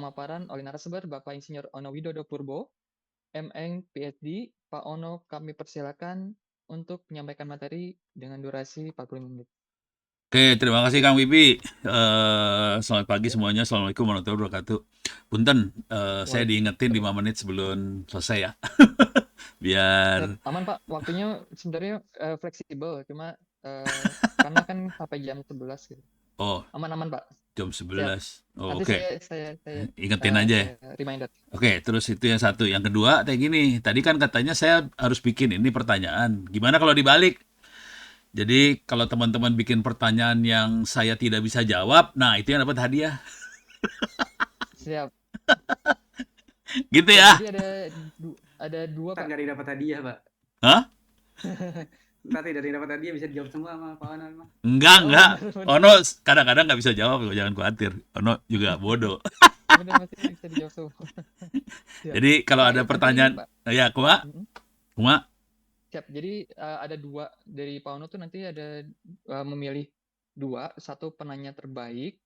pemaparan oleh narasumber Bapak Insinyur Ono Widodo Purbo, M.Eng, PhD. Pak Ono, kami persilakan untuk menyampaikan materi dengan durasi 45 menit. Oke, terima kasih Kang Wibi. Selamat pagi semuanya. Assalamualaikum warahmatullahi wabarakatuh. Punten, saya diingetin 5 Waalaikumsalam. menit sebelum selesai ya. Siap, Biar, aman Pak. Waktunya sebenarnya fleksibel, cuma karena kan sampai jam 11 gitu. oh, Aman-aman Pak. jam Siap. 11. Oh, Nanti oke. Ingetin aja ya. saya reminder. Oke, terus itu yang satu. Yang kedua, kayak gini. Tadi kan katanya saya harus bikin ini pertanyaan. Gimana kalau dibalik? Jadi, kalau teman-teman bikin pertanyaan yang saya tidak bisa jawab, nah itu yang dapat hadiah. Siap. Gitu Siap. ya. Jadi ada dua Ntar Pak. nggak dapat hadiah, Pak. Hah? Ntar tidak dapat hadiah bisa dijawab semua sama Pak Wanan, Pak. Enggak, Oh enggak. benar benar. Ono kadang-kadang nggak bisa jawab, jangan khawatir. Ono juga bodoh. Benar masih bisa dijawab semua. Siap. Jadi kalau Pak, ada nanti ini pertanyaan, Pak. ya kuma, Mm-mm. kuma, Siap. Jadi ada dua dari Pak Ono tuh nanti ada memilih dua, satu penanya terbaik,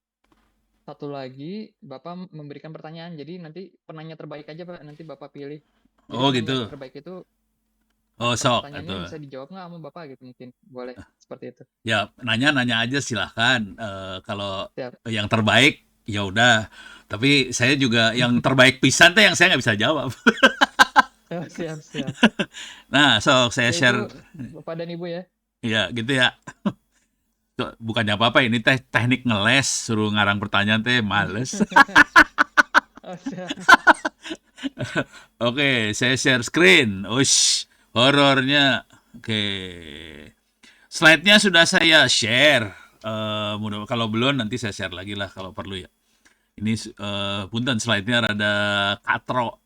satu lagi Bapak memberikan pertanyaan. Jadi nanti penanya terbaik aja Pak, nanti Bapak pilih. Jadi oh penanya gitu. terbaik itu Oh sok, pertanyaannya atau bisa dijawab nggak sama Bapak gitu mungkin. Boleh seperti itu. ya nanya-nanya aja silahkan. Kalau Siap. yang terbaik, ya udah. Tapi saya juga yang terbaik pisan teh yang saya nggak bisa jawab. Oh, siap, siap. Nah, sok saya Yaitu share, Bapak dan Ibu ya. ya gitu ya. Bukannya apa-apa, ini teh teknik ngeles, suruh ngarang pertanyaan teh males. Oh, siap. Oke, saya share screen. Ush, horornya. Oke. Slide-nya sudah saya share. Kalau belum nanti saya share lagi lah kalau perlu ya. Ini punten slide-nya rada katro.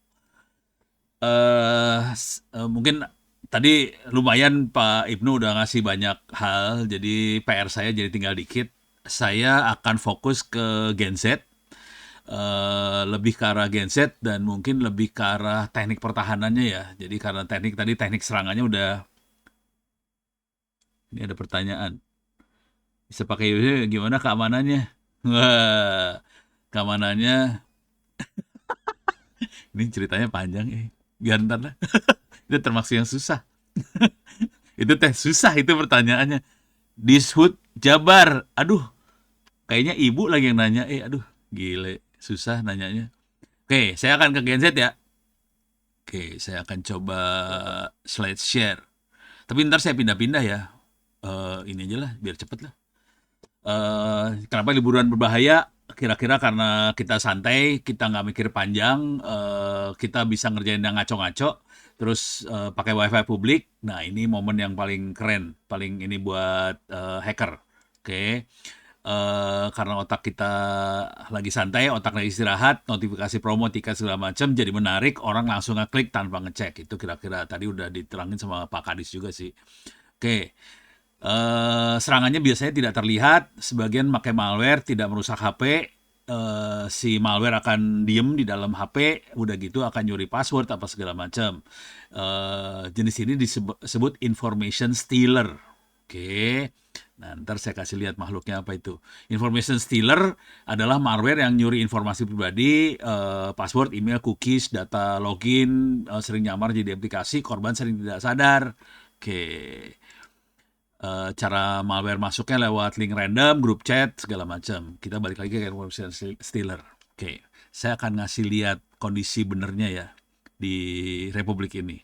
Mungkin tadi lumayan Pak Ibnu udah ngasih banyak hal, jadi PR saya jadi tinggal dikit. Saya akan fokus ke Gen Z, lebih ke arah Gen Z dan mungkin lebih ke arah teknik pertahanannya ya. Jadi karena teknik serangannya udah, ini ada pertanyaan. Bisa pakai gimana keamanannya? Wah, keamanannya ini ceritanya panjang biar ntar lah. Itu termasuk yang susah. Itu teh susah itu pertanyaannya. Dishub Jabar. Aduh, kayaknya ibu lagi yang nanya. Aduh, gile. Susah nanyanya. Oke, saya akan ke Gen Z ya. Oke, saya akan coba Siap, Pak. slide share. Tapi ntar saya pindah-pindah ya. Ini aja lah, biar cepet lah. Kenapa liburan berbahaya? Kira-kira karena kita santai, kita nggak mikir panjang, kita bisa ngerjain yang ngaco-ngaco, terus pakai wifi publik. Nah ini momen yang paling keren, paling ini buat hacker. Oke. Karena otak kita lagi santai, otak lagi istirahat, notifikasi promo, tiket segala macam jadi menarik, orang langsung ngeklik tanpa ngecek. Itu kira-kira tadi udah diterangin sama Pak Kadis juga sih. Oke. Serangannya biasanya tidak terlihat, sebagian pakai malware, tidak merusak HP, si malware akan diem di dalam HP, udah gitu akan nyuri password apa segala macam. Jenis ini disebut information stealer. Oke. Nah, ntar saya kasih lihat makhluknya apa itu. Information stealer adalah malware yang nyuri informasi pribadi, password, email, cookies, data login, sering nyamar jadi aplikasi, korban sering tidak sadar. Oke. Cara malware masuknya lewat link random, grup chat, segala macam. Kita balik lagi ke information stealer. Oke, saya akan ngasih lihat kondisi benernya ya di Republik ini.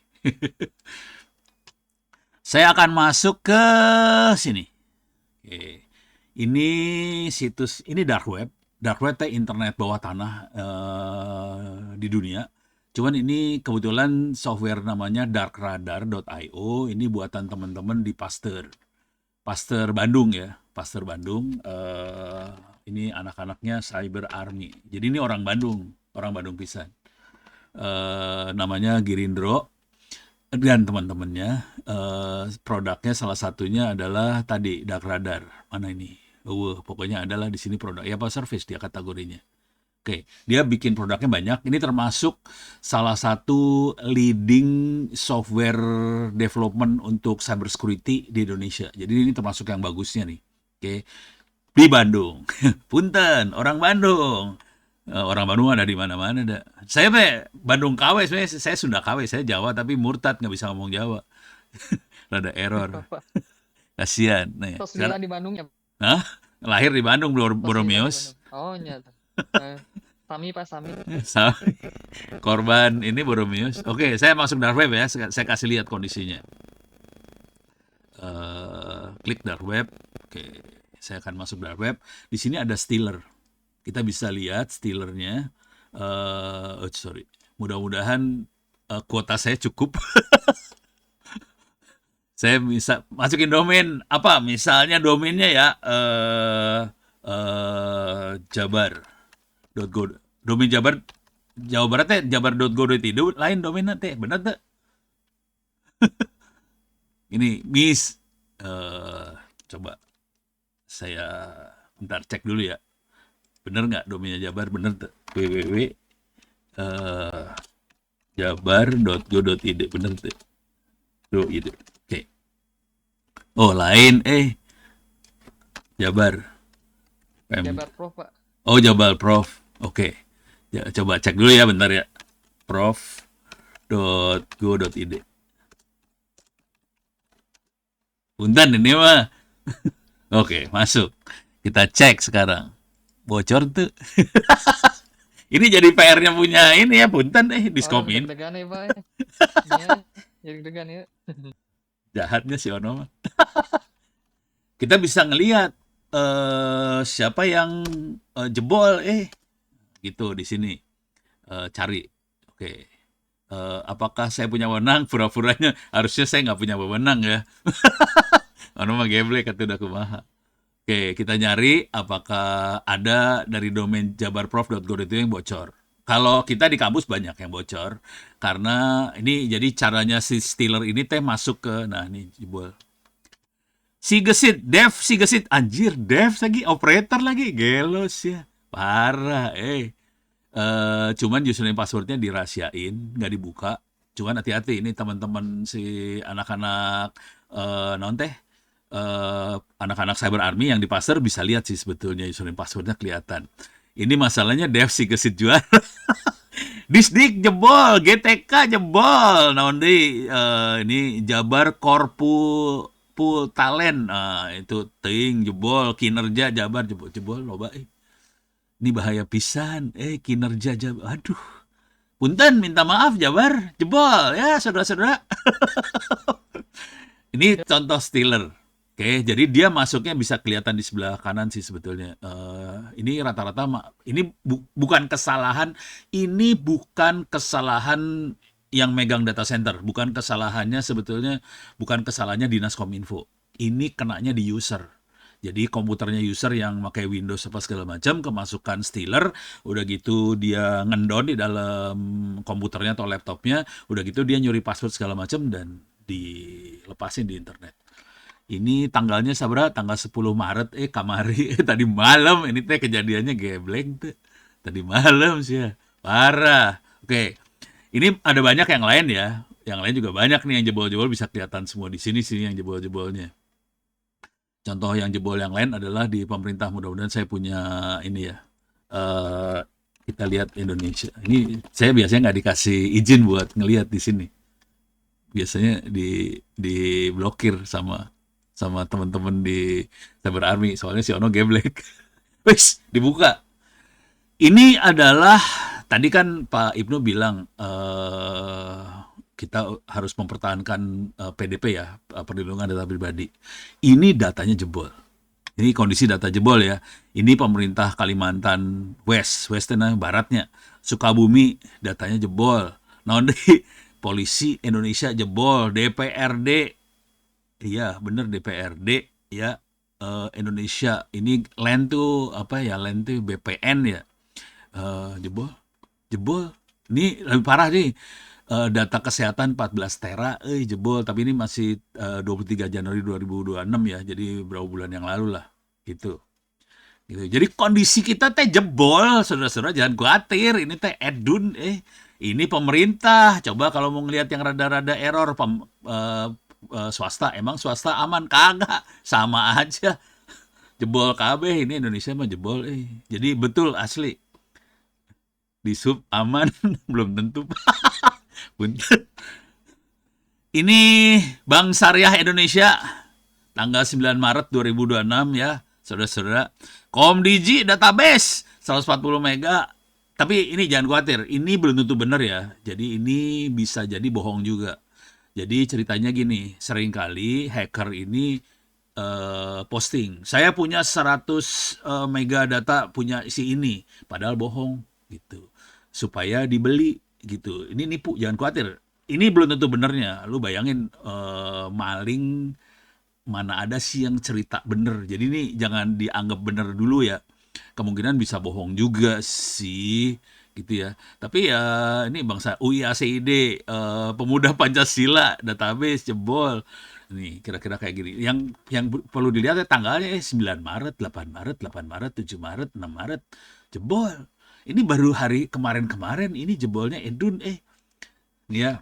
Saya akan masuk ke sini. Oke. Ini situs, ini dark web. Dark web itu internet bawah tanah di dunia. Cuman ini kebetulan software namanya darkradar.io. Ini buatan teman-teman di Pasteur. Pasteur Bandung ya, Pasteur Bandung. Ini anak-anaknya Cyber Army. Jadi ini orang Bandung pisan. Namanya Girindro dan teman-temannya. Produknya salah satunya adalah tadi Dark Radar. Mana ini? Pokoknya adalah di sini produk ya apa service dia kategorinya. Oke, dia bikin produknya banyak. Ini termasuk salah satu leading software development untuk cyber security di Indonesia. Jadi ini termasuk yang bagusnya nih. Oke, di Bandung. Punten, orang Bandung. Orang Bandung ada di mana-mana dah. Saya teh Bandung KW sebenarnya, saya Sunda KW, saya Jawa tapi murtad nggak bisa ngomong Jawa. Rada error. Bapak Kasihan. Nah, ya. tos Sekarang, lila di Bandung ya. hah? Lahir di Bandung, Tos lila di Boromius. Bandung. Oh nyata. Sami Pak Sami. Sama korban ini Boromius. Oke, saya masuk dark web ya. Saya kasih lihat kondisinya. Klik dark web. Oke, saya akan masuk dark web. Di sini ada stealer. Kita bisa lihat stealernya. Sorry. Mudah-mudahan kuota saya cukup. Saya bisa masukin domain apa? Misalnya domainnya ya Jabar.go. Domain Jabar Jawa Barat teh jabar.go.id lain domainnya teh, bener teh? Ini Miss coba saya bentar cek dulu ya. Bener nggak domainnya Jabar? Bener tuh. www jabar.go.id bener tuh. Oke. Oh lain Jabar. Jabar Prof Pak. Oh Jabar Prof. Oke. Ya, coba cek dulu ya bentar ya. prof.go.id. Punten ini mah. Oke, masuk. Kita cek sekarang. Bocor tuh. Ini jadi PR-nya punya ini ya, punten diskomin. Deg-degan ya Pak. Iya, jadi deg-degan ya. Jahatnya si Ono mah. Kita bisa ngelihat siapa yang jebol gitu di sini. Cari. Oke. Apakah saya punya wewenang? Pura-puranya harusnya saya nggak punya wewenang ya. Ono mah geblek kata udah kumaha. Oke, kita nyari apakah ada dari domain jabarprof.go.id yang bocor. Kalau kita di kampus banyak yang bocor karena ini jadi caranya si stealer ini teh masuk ke ini jebol. Si gesit anjir, dev lagi operator lagi, gelos ya. Parah, cuman username passwordnya dirahasiain, nggak dibuka. Cuman hati-hati ini teman-teman si anak-anak non teh anak-anak cyber army yang di pasar bisa lihat sih sebetulnya username passwordnya kelihatan. Ini masalahnya dev si gesit juara. Disdik jebol, GTK jebol. Naon deui ini Jabar Korpu Pool Talent. Itu teuing jebol, kinerja Jabar jebol loba Ini bahaya pisan. Kinerja Jabar. Aduh. Punten minta maaf Jabar, jebol ya saudara-saudara. Ini contoh stealer. Oke, jadi dia masuknya bisa kelihatan di sebelah kanan sih sebetulnya. Ini rata-rata ini bukan kesalahan, ini bukan kesalahan yang megang data center, bukan kesalahannya sebetulnya, bukan kesalahannya Dinas Kominfo. Ini kenanya di user. Jadi komputernya user yang pakai Windows apa segala macam kemasukan stealer, udah gitu dia ngendon di dalam komputernya atau laptopnya, udah gitu dia nyuri password segala macam dan dilepasin di internet. Ini tanggalnya sabra tanggal 10 Maret kamari tadi malam ini teh kejadiannya geblek tuh. Tadi malam sih ya. Parah. Oke. Ini ada banyak yang lain ya. Yang lain juga banyak nih yang jebol-jebol bisa kelihatan semua di sini yang jebol-jebolnya. Contoh yang jebol yang lain adalah di pemerintah. Mudah-mudahan saya punya ini ya. Kita lihat Indonesia. Ini saya biasanya nggak dikasih izin buat ngelihat di sini. Biasanya di blokir sama teman-teman di cyber army soalnya si Ono geblek. Wis dibuka. Ini adalah tadi kan Pak Ibnu bilang kita harus mempertahankan PDP ya, perlindungan data pribadi. Ini datanya jebol. Ini kondisi data jebol ya. Ini pemerintah Kalimantan West baratnya. Sukabumi datanya jebol. Polisi Indonesia jebol, DPRD. Iya, bener DPRD ya Indonesia. Ini LAN tuh apa ya? LAN tuh BPN ya. Jebol. Ini lebih parah nih. Data kesehatan 14 tera jebol, tapi ini masih 23 Januari 2026 ya. Jadi berapa bulan yang lalu lah gitu. Jadi kondisi kita teh jebol, saudara-saudara jangan khawatir. Ini teh edun ini pemerintah. Coba kalau mau ngelihat yang rada-rada error swasta, emang swasta aman? Kagak, sama aja. Jebol KB ini Indonesia mah jebol. Jadi betul asli. Di sub aman, belum tentu. Punten. Ini Bank Syariah Indonesia tanggal 9 Maret 2026 ya, saudara-saudara. Komdigi database 140 mega. Tapi ini jangan khawatir, ini belum tentu benar ya. Jadi ini bisa jadi bohong juga. Jadi ceritanya gini, seringkali hacker ini posting, saya punya 100 mega data punya si ini, padahal bohong gitu. Supaya dibeli gitu. Ini nipu, jangan khawatir. Ini belum tentu benernya. Lu bayangin maling mana ada sih yang cerita bener. Jadi ini jangan dianggap bener dulu ya. Kemungkinan bisa bohong juga sih gitu ya. Tapi ya ini bangsa UIACID pemuda Pancasila database jebol. Nih kira-kira kayak gini. Yang perlu dilihat ya tanggalnya 9 Maret, 8 Maret, 8 Maret, 7 Maret, 6 Maret jebol. Ini baru hari kemarin-kemarin ini jebolnya Edun ya.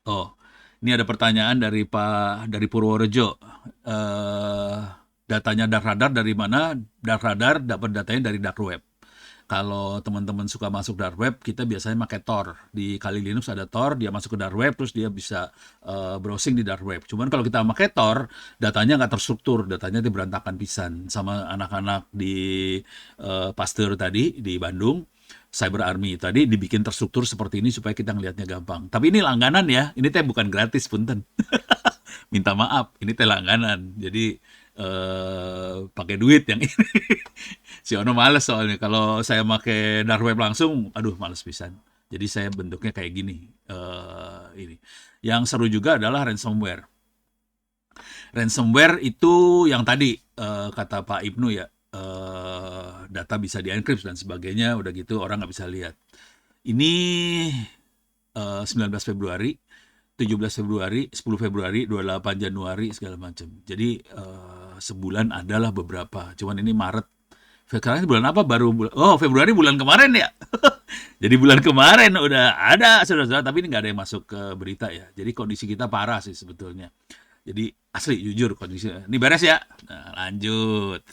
Oh, ini ada pertanyaan dari Purworejo. Eh, Datanya Dark Radar dari mana? Dark Radar dapat datanya dari dark web. Kalau teman-teman suka masuk dark web, kita biasanya pakai Tor. Di Kali Linux ada Tor, dia masuk ke dark web, terus dia bisa browsing di dark web. Cuman kalau kita pakai Tor, datanya nggak terstruktur, datanya di berantakan pisan. Sama anak-anak di Pasteur tadi, di Bandung, Cyber Army tadi dibikin terstruktur seperti ini supaya kita ngelihatnya gampang. Tapi ini langganan ya, ini teh bukan gratis punten. Minta maaf, ini teh langganan. Jadi pakai duit yang ini. Si Ono males soalnya kalau saya pakai dark web langsung, aduh males pisan. Jadi saya bentuknya kayak gini. Ini. Yang seru juga adalah ransomware. Ransomware itu yang tadi kata Pak Ibnu ya, data bisa dienkripsi dan sebagainya, udah gitu orang nggak bisa lihat. Ini 19 Februari, 17 Februari, 10 Februari, 28 Januari, segala macam. Jadi sebulan adalah beberapa. Cuman ini Maret. Sekarang ini bulan apa? Februari bulan kemarin ya. Jadi bulan kemarin udah ada saudara-saudara, tapi ini nggak ada yang masuk ke berita ya. Jadi kondisi kita parah sih sebetulnya. Jadi asli jujur kondisinya. Ini beres ya. Nah, lanjut.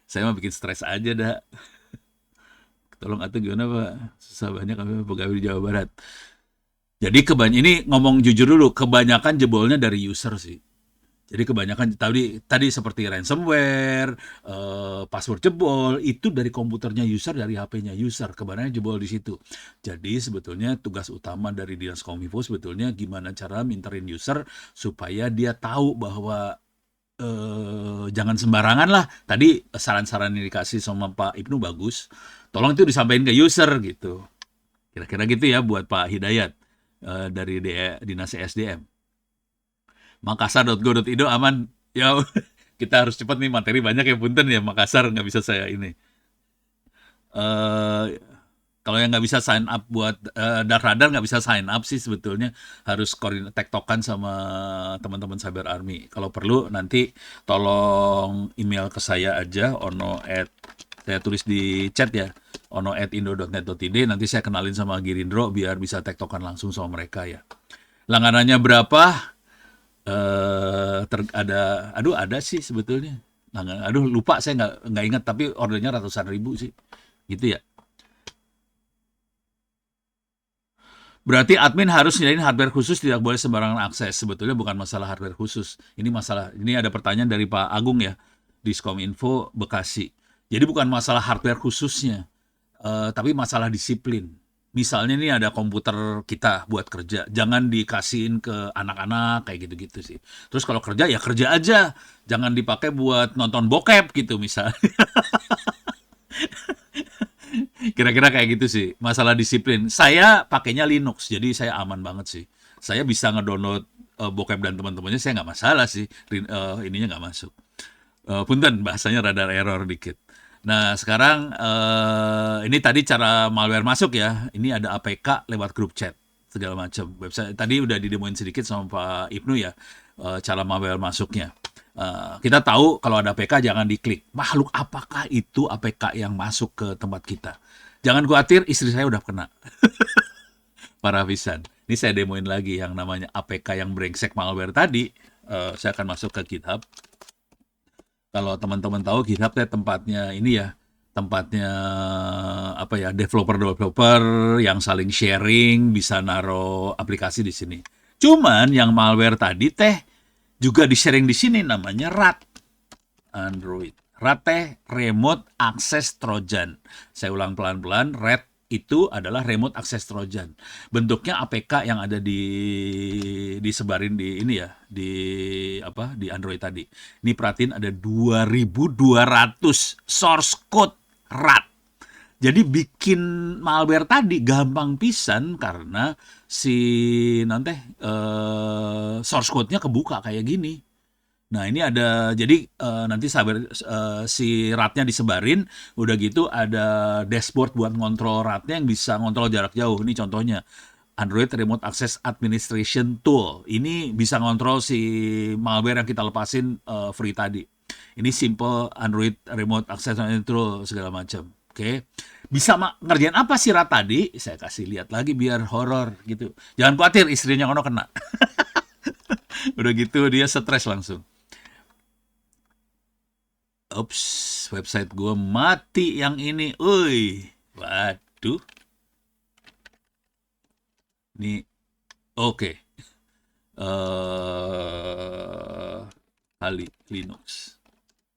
Saya mah bikin stres aja dah. Tolong atuh gimana Pak? Susah banyak kami pegawai di Jawa Barat. Jadi ini ngomong jujur dulu, kebanyakan jebolnya dari user sih. Jadi kebanyakan tadi seperti ransomware, password jebol, itu dari komputernya user, dari HP-nya user, kebanyakan jebol di situ. Jadi sebetulnya tugas utama dari Dinas Kominfo sebetulnya gimana cara minterin user supaya dia tahu bahwa jangan sembarangan lah. Tadi saran-saran yang dikasih sama Pak Ibnu bagus. Tolong itu disampaikan ke user gitu. Kira-kira gitu ya buat Pak Hidayat dari Dinas SDM. Makassar.go.id aman. Ya kita harus cepat nih, materi banyak ya punten ya, Makassar nggak bisa saya ini. Kalau yang nggak bisa sign up buat Dark Radar nggak bisa sign up sih sebetulnya, harus tektokan sama teman-teman Cyber Army. Kalau perlu nanti tolong email ke saya aja, saya tulis di chat ya, ono@indo.net.id, nanti saya kenalin sama Girindro biar bisa tektokan langsung sama mereka ya. Langganannya berapa? Ada sih sebetulnya. Aduh lupa, saya nggak ingat, tapi ordernya ratusan ribu sih, gitu ya. Berarti admin harus nyediain hardware khusus, tidak boleh sembarangan akses. Sebetulnya bukan masalah hardware khusus. Ini ada pertanyaan dari Pak Agung ya, Diskominfo Bekasi. Jadi bukan masalah hardware khususnya, tapi masalah disiplin. Misalnya nih ada komputer kita buat kerja, jangan dikasihin ke anak-anak kayak gitu-gitu sih. Terus kalau kerja ya kerja aja, jangan dipakai buat nonton bokep gitu misalnya. Kira-kira kayak gitu sih, masalah disiplin. Saya pakainya Linux, jadi saya aman banget sih. Saya bisa ngedownload bokep dan teman-temannya, saya nggak masalah sih. Ininya nggak masuk. Punten, bahasanya rada error dikit. Nah, sekarang ini tadi cara malware masuk ya. Ini ada APK lewat grup chat, segala macam. Website tadi udah didemoin sedikit sama Pak Ibnu ya, cara malware masuknya. Kita tahu kalau ada APK jangan diklik. Makhluk apakah itu APK yang masuk ke tempat kita? Jangan khawatir, istri saya udah kena. Parah pisan. Ini saya demoin lagi yang namanya APK yang brengsek malware tadi. Saya akan masuk ke GitHub. Kalau teman-teman tahu GitHub teh tempatnya ini ya, tempatnya apa ya, developer-developer yang saling sharing, bisa naro aplikasi di sini. Cuman yang malware tadi teh juga di-sharing di sini namanya RAT, Android. RAT teh Remote Access Trojan. Saya ulang pelan-pelan, RAT itu adalah Remote Access Trojan. Bentuknya APK yang ada disebarin di ini ya, di apa, di Android tadi. Ini perhatiin ada 2.200 source code RAT. Jadi bikin malware tadi gampang pisan karena si nanti source code-nya kebuka kayak gini. Nah, ini ada jadi nanti si RAT-nya disebarin, udah gitu ada dashboard buat ngontrol RAT-nya yang bisa ngontrol jarak jauh. Ini contohnya Android Remote Access Administration Tool. Ini bisa ngontrol si malware yang kita lepasin free tadi. Ini simple Android Remote Access Administration Tool segala macam. Oke. Bisa ngerjain apa sih RAT tadi? Saya kasih lihat lagi biar horor gitu. Jangan khawatir istrinya kono kena. Udah gitu dia stres langsung. Ups, website gue mati yang ini. Uy, waduh. Ini, oke. Kali Linux.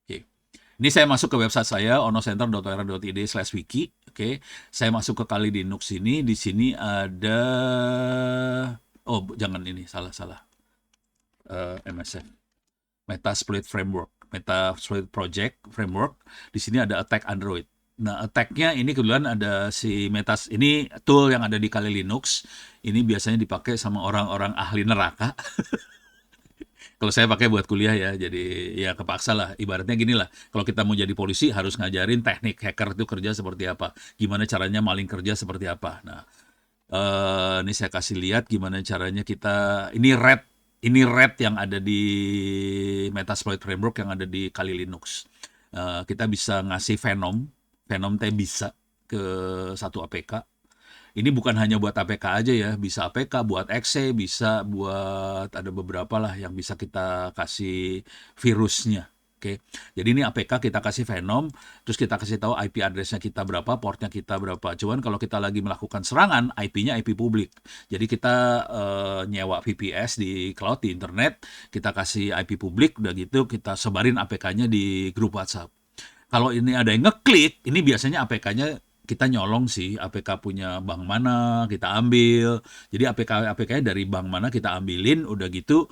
Oke. Ini saya masuk ke website saya, onocenter.or.id/wiki. Oke. Saya masuk ke Kali Linux ini. Di sini ada... Oh, jangan ini. Salah. MSF. Metasploit Framework. Metasploit Project Framework. Di sini ada attack Android. Nah, attack-nya ini kebetulan ada si ini tool yang ada di Kali Linux. Ini biasanya dipakai sama orang-orang ahli neraka. Kalau saya pakai buat kuliah ya, jadi ya kepaksa lah. Ibaratnya gini lah, kalau kita mau jadi polisi harus ngajarin teknik hacker itu kerja seperti apa. Gimana caranya maling kerja seperti apa. Nah, ini saya kasih lihat gimana caranya kita, ini red yang ada di Metasploit Framework yang ada di Kali Linux. Kita bisa ngasih Venom teh bisa ke satu APK. Ini bukan hanya buat APK aja ya, bisa APK buat exe, bisa buat ada beberapa lah yang bisa kita kasih virusnya. Oke, jadi ini APK kita kasih Venom, terus kita kasih tahu IP address-nya kita berapa, portnya kita berapa. Cuman kalau kita lagi melakukan serangan, IP-nya IP publik. Jadi kita nyewa VPS di cloud, di internet, kita kasih IP publik, udah gitu kita sebarin APK-nya di grup WhatsApp. Kalau ini ada yang ngeklik, ini biasanya APK-nya kita nyolong sih, APK punya bank mana kita ambil. Jadi APK-nya dari bank mana kita ambilin, udah gitu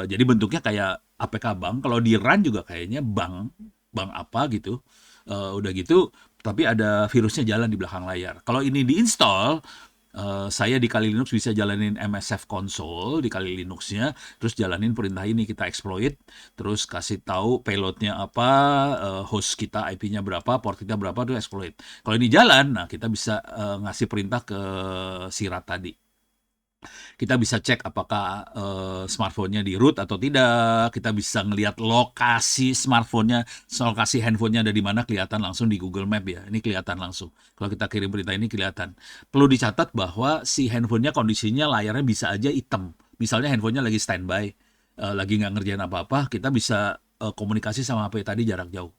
jadi bentuknya kayak APK bank. Kalau di run juga kayaknya bank apa gitu. Udah gitu, tapi ada virusnya jalan di belakang layar. Kalau ini diinstal, saya di Kali Linux bisa jalanin MSF console di Kali Linuxnya, terus jalanin perintah ini, kita exploit, terus kasih tahu payloadnya apa, host kita IP-nya berapa, port kita berapa, terus exploit. Kalau ini jalan, nah kita bisa ngasih perintah ke si RAT tadi. Kita bisa cek apakah smartphone-nya di root atau tidak. Kita bisa ngelihat lokasi smartphone-nya, lokasi handphone-nya ada di mana, kelihatan langsung di Google Map ya. Ini kelihatan langsung. Kalau kita kirim perintah ini kelihatan. Perlu dicatat bahwa si handphone-nya kondisinya layarnya bisa aja hitam. Misalnya handphone-nya lagi standby, lagi nggak ngerjain apa-apa, kita bisa komunikasi sama HP tadi jarak jauh.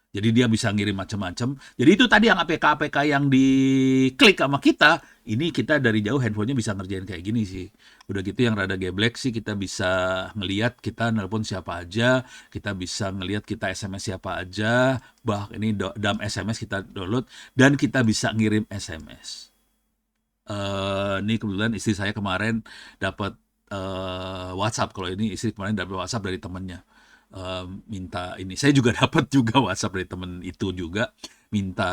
Jadi dia bisa ngirim macam-macam. Jadi itu tadi yang APK-APK yang diklik sama kita, ini kita dari jauh handphonenya bisa ngerjain kayak gini sih. Udah gitu yang rada geblek sih, kita bisa ngelihat kita nelpon siapa aja, kita bisa ngelihat kita SMS siapa aja, ini dump SMS kita download, dan kita bisa ngirim SMS. Ini kebetulan istri saya kemarin dapat WhatsApp. Kalau ini istri kemarin dapat WhatsApp dari temennya. Minta ini, saya juga dapat juga WhatsApp dari temen itu juga minta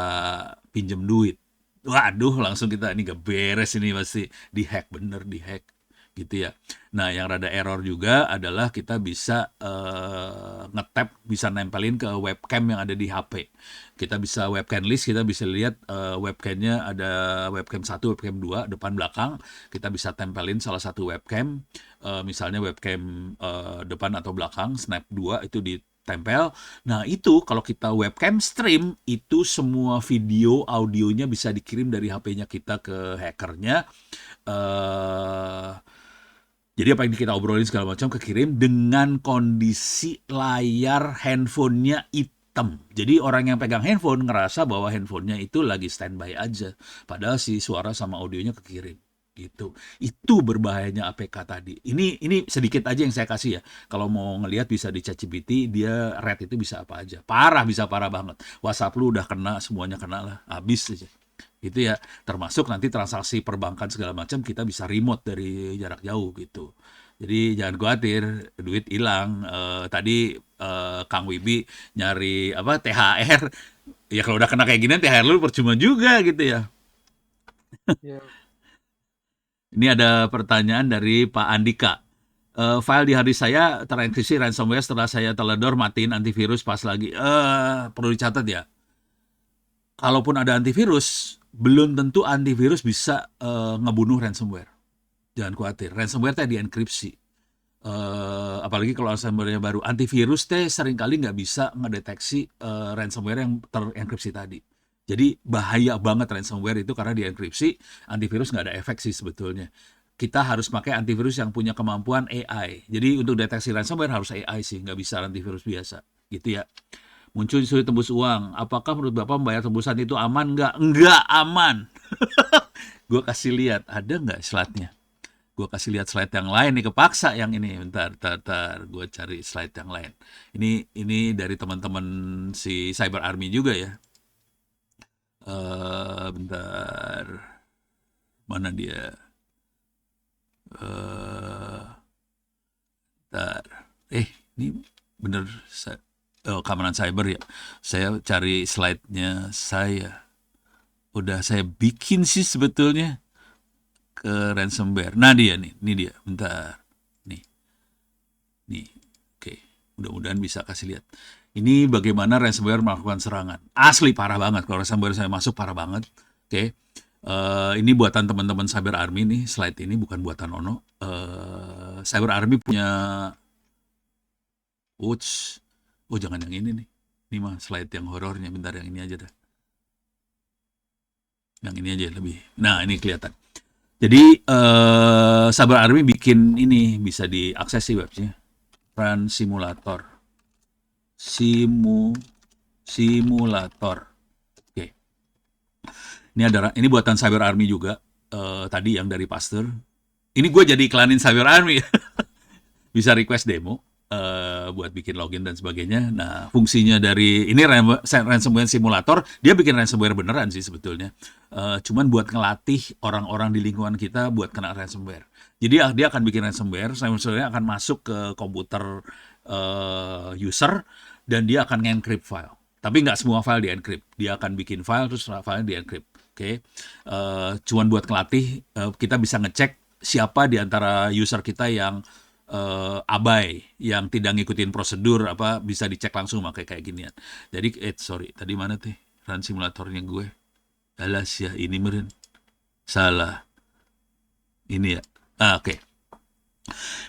pinjem duit. Waduh, langsung kita ini gak beres, ini pasti dihack, bener dihack gitu ya. Nah, yang rada error juga adalah kita bisa nge-tap, bisa nempelin ke webcam yang ada di HP. Kita bisa webcam list, kita bisa lihat webcamnya ada webcam 1, webcam 2, depan belakang. Kita bisa tempelin salah satu webcam, misalnya webcam depan atau belakang, snap 2 itu ditempel. Nah, itu kalau kita webcam stream, itu semua video, audionya bisa dikirim dari HP-nya kita ke hackernya. Jadi apa yang kita obrolin segala macam kekirim dengan kondisi layar handphonenya hitam. Jadi orang yang pegang handphone ngerasa bahwa handphonenya itu lagi standby aja. Padahal si suara sama audionya kekirim. Gitu. Itu berbahayanya APK tadi. Ini sedikit aja yang saya kasih ya. Kalau mau ngelihat bisa di ChatGPT, dia rate itu bisa apa aja. Parah, bisa parah banget. WhatsApp lu udah kena, semuanya kena lah. Habis aja. Gitu ya, termasuk nanti transaksi perbankan segala macam kita bisa remote dari jarak jauh gitu. Jadi jangan khawatir, duit hilang. Tadi Kang Wibi nyari apa THR, ya kalau udah kena kayak gini THR lu percuma juga gitu ya. Ya, Ini ada pertanyaan dari Pak Andika. File di hard disk saya terenkripsi ransomware setelah saya teledor matiin antivirus pas lagi. Perlu dicatat ya. Kalaupun ada antivirus, belum tentu antivirus bisa ngebunuh ransomware. Jangan khawatir, ransomware teh dienkripsi. Apalagi kalau ransomware-nya baru. Antivirus teh seringkali nggak bisa ngedeteksi ransomware yang terenkripsi tadi. Jadi bahaya banget ransomware itu karena dienkripsi, antivirus nggak ada efek sih sebetulnya. Kita harus pakai antivirus yang punya kemampuan AI. Jadi untuk deteksi ransomware harus AI sih, nggak bisa antivirus biasa. Gitu ya. Muncul isu tembus uang. Apakah menurut Bapak membayar tembusan itu aman nggak? Nggak aman. Gue kasih lihat, ada nggak slide-nya? Gue kasih lihat slide yang lain nih, kepaksa yang ini. Bentar. Gue cari slide yang lain. Ini dari teman-teman si Cyber Army juga ya. Bentar. Mana dia? Bentar. Ini bener. Keamanan cyber ya. Saya cari slide-nya saya. Udah saya bikin sih sebetulnya ke ransomware. Nah dia nih, ini dia. Bentar. Nih. Oke. Mudah-mudahan bisa kasih lihat. Ini bagaimana ransomware melakukan serangan. Asli parah banget. Kalau ransomware saya masuk parah banget. Oke. Ini buatan teman-teman Cyber Army nih. Slide ini bukan buatan Ono. Cyber Army punya Oh, jangan yang ini nih. Ini mah slide yang horornya. Bentar, yang ini aja dah. Yang ini aja lebih. Nah, ini kelihatan. Jadi, Cyber Army bikin ini. Bisa diakses sih webnya. Run Simulator. Simulator. Oke. Ini buatan Cyber Army juga. Tadi yang dari Pasteur. Ini gue jadi iklanin Cyber Army. Bisa request demo. Buat bikin login dan sebagainya. Nah, fungsinya dari ini ransomware simulator, dia bikin ransomware beneran sih sebetulnya. Cuman buat ngelatih orang-orang di lingkungan kita buat kena ransomware. Jadi dia akan bikin ransomware akan masuk ke komputer user dan dia akan nge-encrypt file. Tapi nggak semua file di-encrypt. Dia akan bikin file terus file di-encrypt. Oke. Cuman buat ngelatih, kita bisa ngecek siapa di antara user kita yang abai, yang tidak ngikutin prosedur, bisa dicek langsung pakai kayak ginian. Jadi tadi mana tuh run simulatornya gue? Alas ya, ini meren salah ini ya. Oke.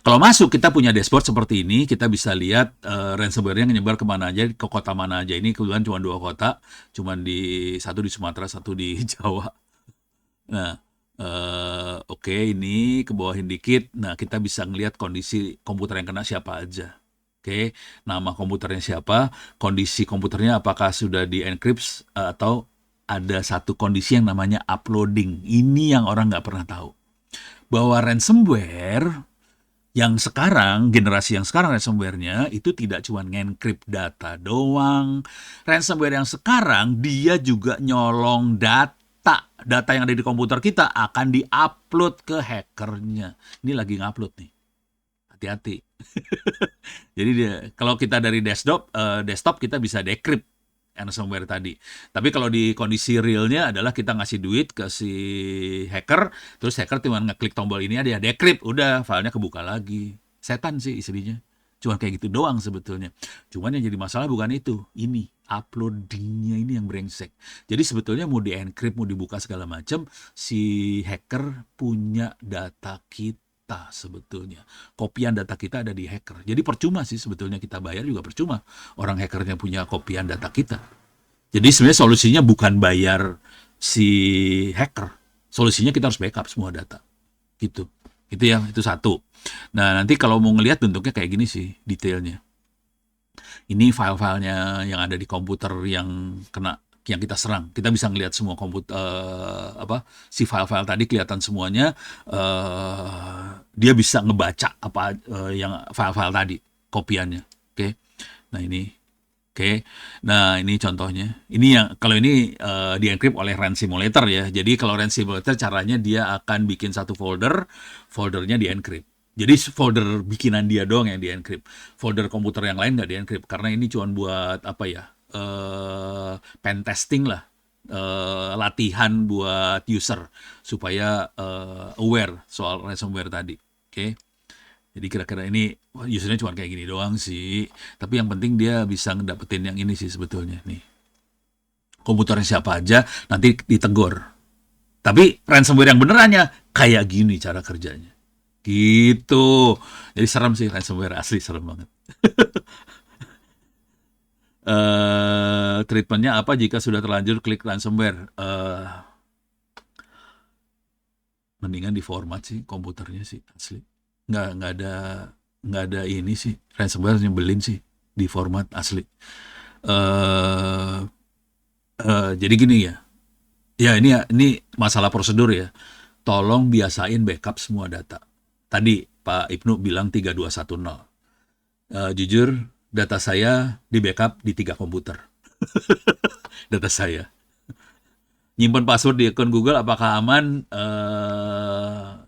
Kalau masuk kita punya dashboard seperti ini, kita bisa lihat ransomware-nya menyebar kemana aja, ke kota mana aja. Ini kebetulan cuma 2 kota, satu di Sumatera, satu di Jawa. Nah, oke, ini ke bawahin dikit. Nah, kita bisa ngelihat kondisi komputer yang kena siapa aja. Oke, nama komputernya siapa, kondisi komputernya apakah sudah di-encrypt atau ada satu kondisi yang namanya uploading. Ini yang orang nggak pernah tahu. Bahwa ransomware yang sekarang, generasi yang sekarang ransomware-nya itu tidak cuma nge-encrypt data doang. Ransomware yang sekarang dia juga nyolong data yang ada di komputer kita akan di-upload ke hackernya. Ini lagi ngupload nih. Hati-hati. Jadi kalau kita dari desktop kita bisa decrypt ransomware tadi. Tapi kalau di kondisi realnya adalah kita ngasih duit ke si hacker, terus hacker cuma ngeklik tombol ini ada decrypt, udah filenya kebuka lagi. Setan sih istrinya. Cuma kayak gitu doang sebetulnya. Cuman yang jadi masalah bukan itu. Ini uploadingnya ini yang brengsek. Jadi sebetulnya mau di-encrypt, mau dibuka segala macam, si hacker punya data kita sebetulnya. Kopian data kita ada di hacker. Jadi percuma sih sebetulnya kita bayar juga percuma. Orang hackernya punya kopian data kita. Jadi sebenarnya solusinya bukan bayar si hacker. Solusinya kita harus backup semua data. Gitu. Itu ya, itu satu. Nah, nanti kalau mau ngelihat bentuknya kayak gini sih detailnya. Ini file-filenya yang ada di komputer yang kita serang. Kita bisa ngelihat semua si file-file tadi kelihatan semuanya. Dia bisa ngebaca yang file-file tadi kopiannya. Oke. Nah, ini. Oke. Nah, ini contohnya. Ini yang kalau ini di-encrypt oleh RAND Simulator ya. Jadi kalau RAND Simulator caranya dia akan bikin satu foldernya di-encrypt. Jadi folder bikinan dia doang yang di-encrypt. Folder komputer yang lain nggak di-encrypt karena ini cuma buat pen testing lah. Latihan buat user supaya aware soal ransomware tadi. Oke. Jadi kira-kira ini usernya cuma kayak gini doang sih. Tapi yang penting dia bisa ngedapetin yang ini sih sebetulnya nih. Komputernya siapa aja nanti ditegur. Tapi ransomware yang benerannya kayak gini cara kerjanya. Gitu. Jadi serem sih ransomware, asli serem banget. Treatmentnya apa jika sudah terlanjur klik ransomware? Mendingan diformat sih komputernya sih, asli. Nggak ada ini sih, ransomware nyebelin sih di format, asli. Jadi gini ya. Ya ini masalah prosedur ya. Tolong biasain backup semua data. Tadi Pak Ibnu bilang 3210. Jujur, data saya di backup di 3 komputer. Data saya. Nyimpan password di akun Google apakah aman?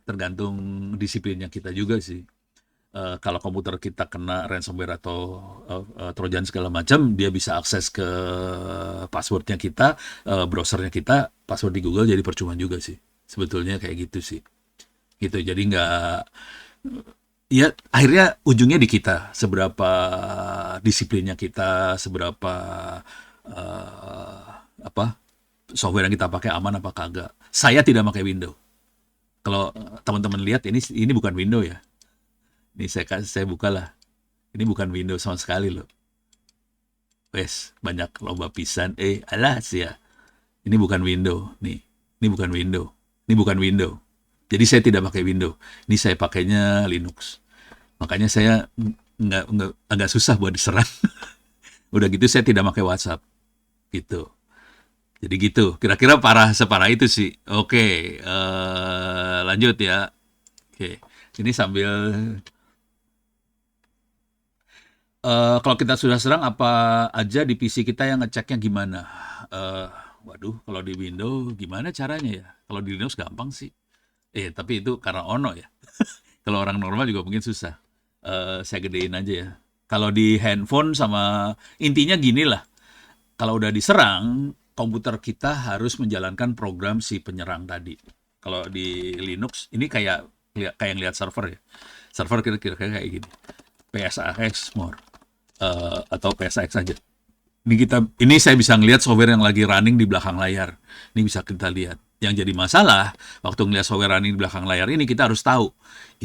Tergantung disiplinnya kita juga sih. Kalau komputer kita kena ransomware atau trojan segala macam, dia bisa akses ke passwordnya kita, browsernya kita, password di Google jadi percuma juga sih. Sebetulnya kayak gitu sih. Gitu, jadi nggak, ya akhirnya ujungnya di kita, seberapa disiplinnya kita, seberapa software yang kita pakai aman apa kagak. Saya tidak pakai Windows. Kalau teman-teman lihat ini bukan Windows ya. Ini saya buka lah. Ini bukan Windows sama sekali loh. Wes, banyak loba pisan. Alah sih ya. Ini bukan Windows. Nih, ini bukan Windows. Ini bukan Windows. Jadi saya tidak pakai Windows. Ini saya pakainya Linux. Makanya saya agak susah buat diserang. Udah gitu saya tidak pakai WhatsApp. Gitu. Jadi gitu. Kira-kira separah itu sih. Oke, lanjut ya. Oke. Ini sambil kalau kita sudah serang apa aja di PC kita yang ngeceknya gimana? Waduh, kalau di Windows gimana caranya ya? Kalau di Linux gampang sih. Tapi itu karena ono ya. Kalau orang normal juga mungkin susah. Saya gedein aja ya. Kalau di handphone intinya gini lah. Kalau udah diserang, komputer kita harus menjalankan program si penyerang tadi. Kalau di Linux, ini kayak ngeliat server ya. Server kira-kira kayak gini. PSAX more. Atau PSAX saja. Ini saya bisa ngelihat software yang lagi running di belakang layar. Ini bisa kita lihat. Yang jadi masalah, waktu ngelihat software running di belakang layar ini, kita harus tahu,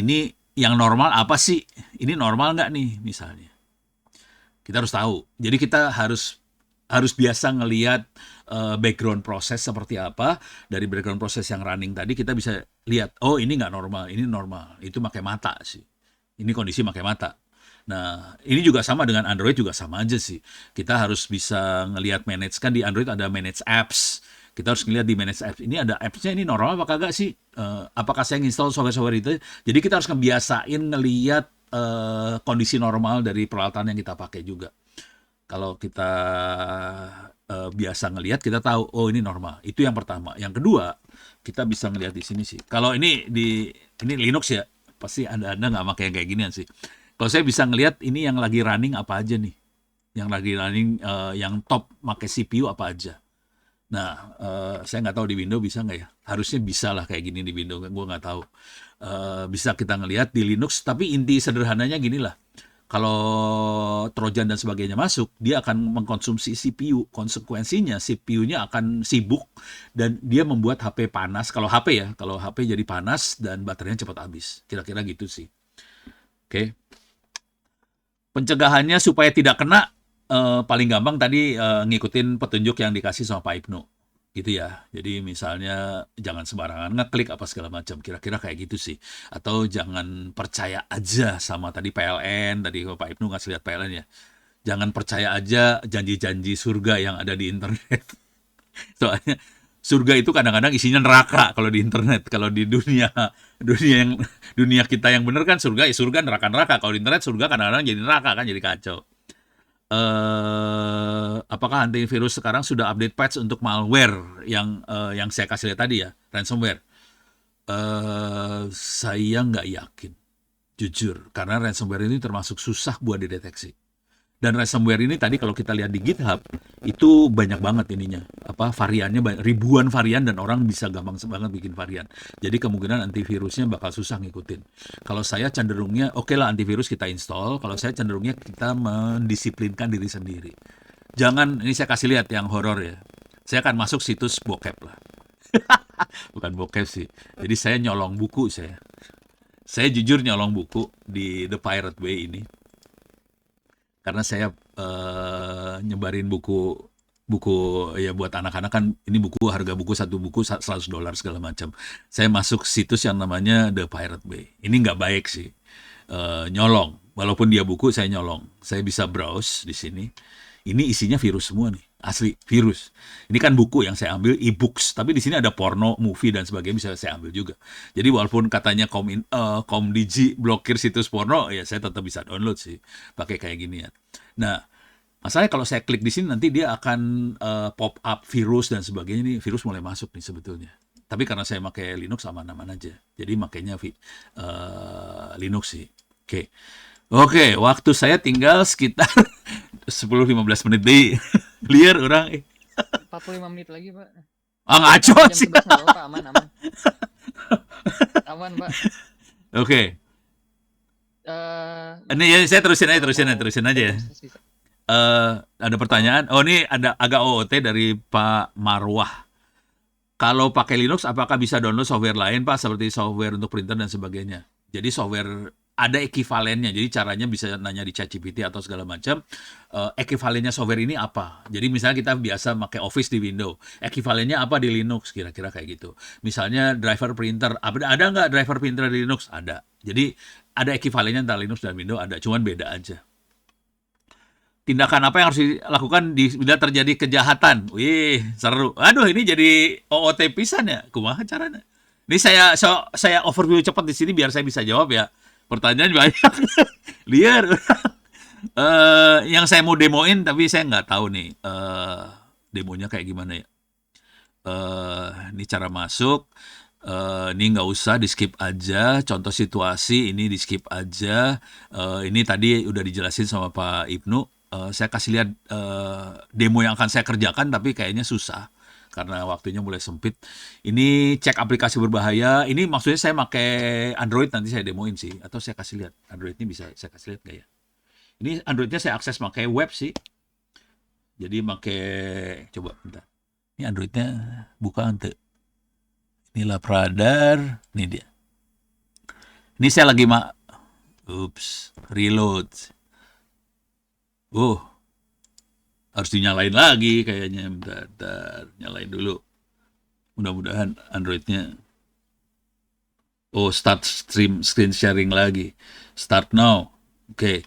ini yang normal apa sih? Ini normal nggak nih, misalnya. Kita harus tahu. Jadi kita harus biasa ngelihat background proses seperti apa. Dari background proses yang running tadi, kita bisa lihat, oh ini nggak normal, ini normal. Itu pakai mata sih. Ini kondisi pakai mata. Nah, ini juga sama dengan Android, juga sama aja sih. Kita harus bisa ngelihat manage, kan di Android ada manage apps. Kita harus ngelihat di manage apps. Ini ada apps-nya, ini normal apa kagak sih? Apakah saya install software-software itu? Jadi kita harus kebiasain ngelihat kondisi normal dari peralatan yang kita pakai juga. Kalau kita biasa ngelihat, kita tahu, oh ini normal. Itu yang pertama. Yang kedua, kita bisa ngelihat di sini sih. Kalau ini Linux ya, pasti Anda nggak pakai yang kayak ginian sih. Kalau saya bisa ngelihat ini yang lagi running apa aja nih. Yang lagi running yang top pakai CPU apa aja. Nah, saya nggak tahu di Windows bisa nggak ya? Harusnya bisa lah kayak gini di Windows. Gue nggak tahu. Bisa kita ngelihat di Linux. Tapi inti sederhananya gini lah. Kalau Trojan dan sebagainya masuk, dia akan mengkonsumsi CPU. Konsekuensinya CPU-nya akan sibuk dan dia membuat HP panas. Kalau HP jadi panas dan baterainya cepat habis. Kira-kira gitu sih. Oke. Pencegahannya supaya tidak kena, paling gampang tadi ngikutin petunjuk yang dikasih sama Pak Ibnu. gitu ya. Jadi misalnya jangan sembarangan ngeklik apa segala macam, kira-kira kayak gitu sih. Atau jangan percaya aja sama tadi PLN, tadi Pak Ibnu ngasih lihat PLN ya. Jangan percaya aja janji-janji surga yang ada di internet. Soalnya surga itu kadang-kadang isinya neraka kalau di internet. Kalau di dunia kita yang bener kan surga ya surga, neraka. Kalau di internet surga kadang-kadang jadi neraka kan, jadi kacau. Apakah antivirus sekarang sudah update patch untuk malware yang saya kasih lihat tadi ya, ransomware? Saya nggak yakin, jujur, karena ransomware ini termasuk susah buat dideteksi. Dan ransomware ini tadi kalau kita lihat di GitHub itu banyak banget ininya, variannya ribuan varian dan orang bisa gampang banget bikin varian. Jadi kemungkinan antivirusnya bakal susah ngikutin. Kalau saya cenderungnya oke lah antivirus kita install, kalau saya cenderungnya kita mendisiplinkan diri sendiri. Jangan, ini saya kasih lihat yang horor ya. Saya akan masuk situs bokep lah. Bukan bokep sih. Jadi saya nyolong buku saya. Saya jujur nyolong buku di The Pirate Bay ini. Karena saya nyebarin buku ya buat anak-anak kan, ini harga buku satu buku $100 segala macam. Saya masuk situs yang namanya The Pirate Bay. Ini nggak baik sih, nyolong. Walaupun dia buku saya nyolong. Saya bisa browse di sini. Ini isinya virus semua nih, asli virus. Ini kan buku yang saya ambil e-books, tapi di sini ada porno, movie dan sebagainya bisa saya ambil juga. Jadi walaupun katanya Komdigi blokir situs porno, ya saya tetap bisa download sih pakai kayak gini ya. Nah, masalahnya kalau saya klik di sini nanti dia akan pop up virus dan sebagainya. Nih virus mulai masuk nih sebetulnya. Tapi karena saya pakai Linux aman-aman aja. Jadi makanya Linux sih. Oke, waktu saya tinggal sekitar 10-15 menit deh. Liar orang. 45 menit lagi, Pak. Ngaco Jam sih. 11 nggak apa-apa, aman. Aman, Pak. Oke. Ini ya saya terusin aja ya. Ada pertanyaan. Oh, ini ada agak OOT dari Pak Marwah. Kalau pakai Linux, apakah bisa download software lain, Pak, seperti software untuk printer dan sebagainya? Jadi software ada ekivalennya. Jadi caranya bisa nanya di ChatGPT atau segala macam. Ekivalennya software ini apa? Jadi misalnya kita biasa pakai Office di Windows. Ekivalennya apa di Linux? Kira-kira kayak gitu. Misalnya driver printer. Ada nggak driver printer di Linux? Ada. Jadi ada ekivalennya antara Linux dan Windows. Ada. Cuman beda aja. Tindakan apa yang harus dilakukan bila terjadi kejahatan? Wih, seru. Aduh, ini jadi OOT pisan ya. Kumaha caranya? Ini saya overview cepat di sini biar saya bisa jawab ya. Pertanyaan banyak. Liar. Yang saya mau demoin tapi saya nggak tahu nih demonya kayak gimana ya. Ini cara masuk. Ini nggak usah, di skip aja. Contoh situasi ini di skip aja. Ini tadi udah dijelasin sama Pak Ibnu. Saya kasih lihat demo yang akan saya kerjakan tapi kayaknya susah karena waktunya mulai sempit. Ini cek aplikasi berbahaya. Ini maksudnya saya pakai Android, nanti saya demoin sih. Atau saya kasih lihat Android ini bisa saya kasih lihat nggak ya? Ini Androidnya saya akses pakai web sih. Jadi pakai, coba bentar. Ini Androidnya buka ente. Inilah Pradar. Ini dia. Ini saya lagi reload. Harus dinyalain lagi kayaknya. Bentar, nyalain dulu. Mudah-mudahan Androidnya. Start screen sharing lagi. Start now. Oke,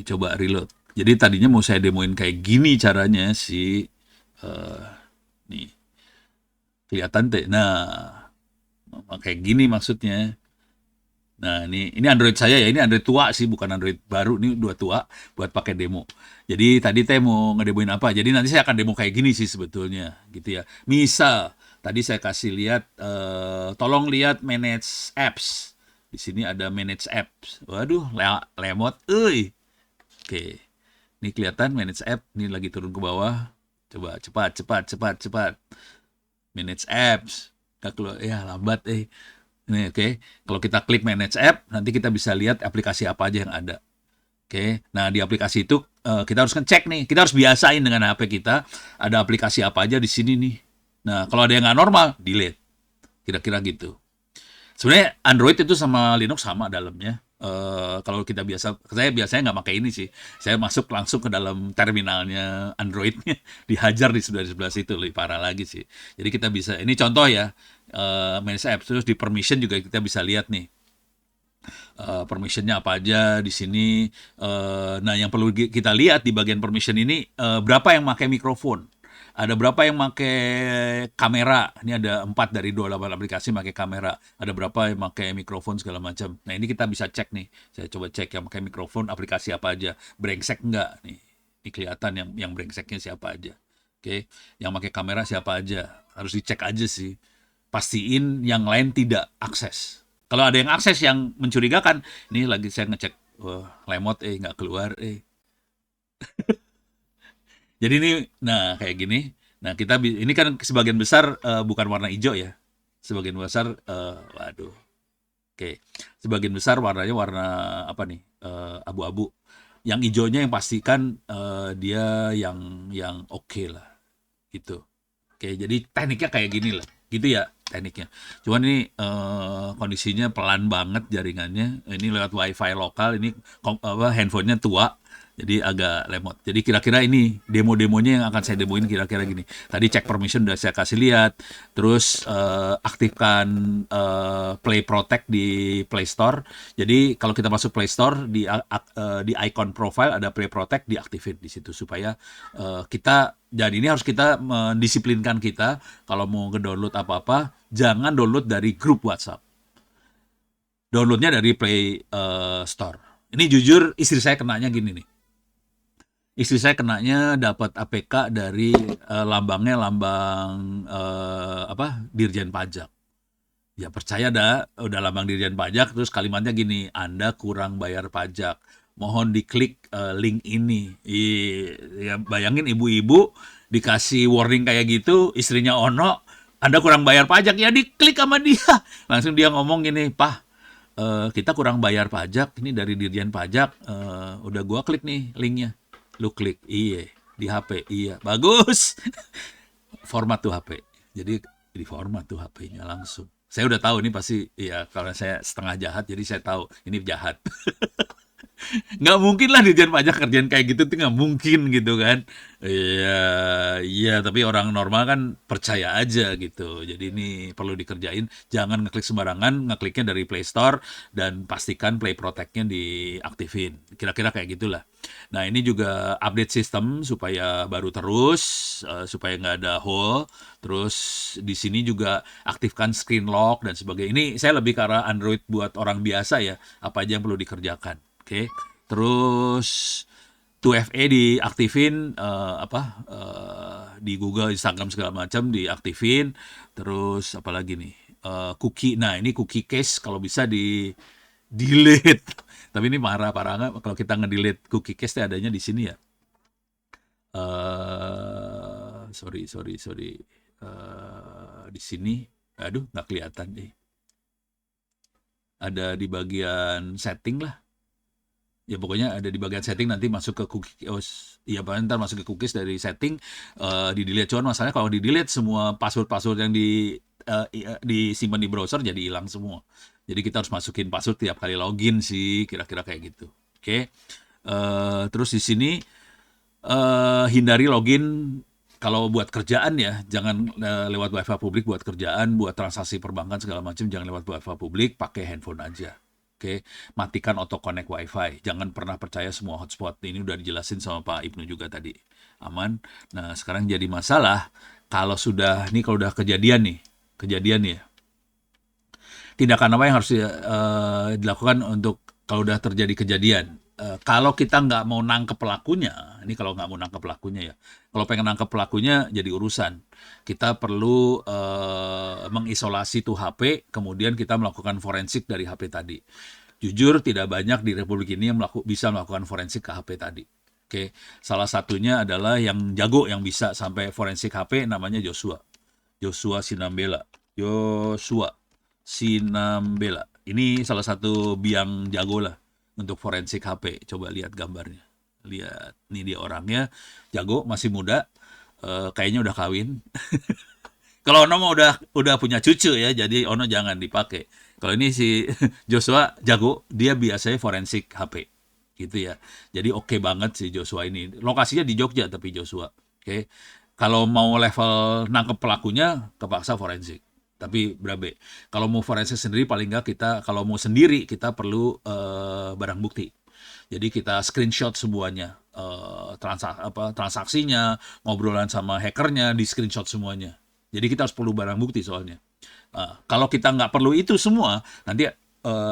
coba reload. Jadi tadinya mau saya demoin kayak gini caranya sih. Nih. Kelihatan teh. Nah, kayak gini maksudnya. Nah, ini Android saya ya, ini Android tua sih, bukan Android baru, ini udah tua buat pakai demo. Jadi tadi teh mau ngedemoin apa? Jadi nanti saya akan demo kayak gini sih sebetulnya, gitu ya. Misal tadi saya kasih lihat, tolong lihat manage apps. Di sini ada manage apps. Waduh, lemot, Oke, ini kelihatan manage app. Ini lagi turun ke bawah. Coba cepat. Manage apps. Nggak keluar, ya lambat Ini oke. Kalau kita klik manage app, nanti kita bisa lihat aplikasi apa aja yang ada. Oke. Nah, di aplikasi itu kita harus cek nih. Kita harus biasain dengan HP kita ada aplikasi apa aja di sini nih. Nah, kalau ada yang nggak normal, delete. Kira-kira gitu. Sebenarnya Android itu sama Linux sama dalamnya. Kalau kita saya biasanya nggak pakai ini sih. Saya masuk langsung ke dalam terminalnya Android-nya, dihajar di sebelah situ, lebih parah lagi sih. Jadi kita bisa, ini contoh ya, manage apps, terus di permission juga kita bisa lihat nih. Permissionnya apa aja di sini. Nah, yang perlu kita lihat di bagian permission ini, berapa yang pakai mikrofon, ada berapa yang pakai kamera. Ini ada 4 dari 28 aplikasi pakai kamera, ada berapa yang pakai mikrofon segala macam. Nah, ini kita bisa cek nih. Saya coba cek yang pakai mikrofon aplikasi apa aja, brengsek nggak nih. Ini kelihatan yang brengseknya siapa aja. Oke, yang pakai kamera siapa aja, harus dicek aja sih, pastiin yang lain tidak akses. Kalau ada yang akses yang mencurigakan, ini lagi saya ngecek, wah, lemot nggak keluar. Jadi ini, nah kayak gini. Nah ini kan sebagian besar bukan warna hijau ya, sebagian besar, waduh, oke, sebagian besar warnanya warna apa nih, abu-abu. Yang hijaunya yang pastikan dia yang oke lah, gitu. Oke, jadi tekniknya kayak gini lah, gitu ya tekniknya. Cuman ini kondisinya pelan banget jaringannya. Ini lewat WiFi lokal, ini handphonenya tua, jadi agak lemot. Jadi kira-kira ini demo-demonya yang akan saya demoin kira-kira gini. Tadi cek permission udah saya kasih lihat, terus aktifkan Play Protect di Play Store. Jadi kalau kita masuk Play Store di icon profile ada Play Protect, diaktifin di situ supaya kita. Dan ini harus kita mendisiplinkan kita kalau mau ngedownload apa-apa, jangan download dari grup WhatsApp. Downloadnya dari Play Store. Ini jujur istri saya kenanya gini nih. Istri saya kenanya dapat APK dari lambangnya lambang Dirjen Pajak. Ya percaya dah, udah lambang Dirjen Pajak, terus kalimatnya gini, Anda kurang bayar pajak. Mohon diklik link ini. Ya, bayangin ibu-ibu dikasih warning kayak gitu, istrinya ono, Anda kurang bayar pajak, ya diklik sama dia. Langsung dia ngomong gini, Pak, kita kurang bayar pajak, ini dari Dirjen Pajak, udah gua klik nih linknya. Lu klik, iya, di HP, iya, bagus. Format tuh HP. Jadi di format tuh HP-nya langsung. Saya udah tahu ini pasti, ya kalau saya setengah jahat, jadi saya tahu ini jahat. Nggak mungkin lah Dirjen Pajak kerjaan kayak gitu tuh, nggak mungkin gitu kan. Iya, iya, tapi orang normal kan percaya aja gitu. Jadi ini perlu dikerjain, jangan ngeklik sembarangan, ngekliknya dari Play Store dan pastikan Play Protect-nya diaktifin. Kira-kira kayak gitulah. Nah, ini juga update sistem supaya baru terus, supaya nggak ada hole. Terus di sini juga aktifkan screen lock dan sebagainya. Ini saya lebih ke arah Android buat orang biasa ya, apa aja yang perlu dikerjakan. Oke, terus 2FA diaktifin, di Google, Instagram segala macam diaktifin. Terus apalagi nih, cookie. Nah ini cookie case kalau bisa di delete. Tapi ini parah nggak kalau kita nge-delete cookie case adanya di sini ya. Sorry. Di sini, aduh nggak kelihatan deh. Ada di bagian setting lah. Ya pokoknya ada di bagian setting, nanti masuk ke cookies. Iya, ntar masuk ke cookies dari setting, di delete. Cuman masalahnya kalau di delete semua password yang disimpan di browser jadi hilang semua. Jadi kita harus masukin password tiap kali login sih, kira-kira kayak gitu. Oke. Terus di sini hindari login kalau buat kerjaan ya, jangan lewat WiFi publik buat kerjaan, buat transaksi perbankan segala macam jangan lewat WiFi publik, pakai handphone aja. Oke, matikan auto connect WiFi. Jangan pernah percaya semua hotspot. Ini udah dijelasin sama Pak Ibnu juga tadi. Aman. Nah, sekarang jadi masalah kalau udah kejadian ya. Tindakan apa yang harus dilakukan untuk kalau udah terjadi kejadian? Kalau kita nggak mau nangkep pelakunya, ini kalau nggak mau nangkep pelakunya ya. Kalau pengen nangkep pelakunya jadi urusan. Kita perlu mengisolasi tuh HP, kemudian kita melakukan forensik dari HP tadi. Jujur tidak banyak di Republik ini yang bisa melakukan forensik ke HP tadi. Oke, salah satunya adalah yang jago yang bisa sampai forensik HP namanya Joshua Sinambela. Ini salah satu biang jago lah untuk forensik HP. Coba lihat gambarnya. Lihat, nih dia orangnya jago, masih muda, kayaknya udah kawin. Kalau Ono mah udah punya cucu ya, jadi Ono jangan dipakai. Kalau ini si Joshua jago, dia biasanya forensik HP gitu ya. Jadi oke banget si Joshua ini. Lokasinya di Jogja tapi Joshua. Oke. Kalau mau level nangkep pelakunya kepaksa forensik. Tapi berabe. Kalau mau forensik sendiri paling nggak kita kalau mau sendiri kita perlu barang bukti. Jadi kita screenshot semuanya, transaksinya, ngobrolan sama hackernya, di screenshot semuanya. Jadi kita harus perlu barang bukti soalnya. Kalau kita nggak perlu itu semua, nanti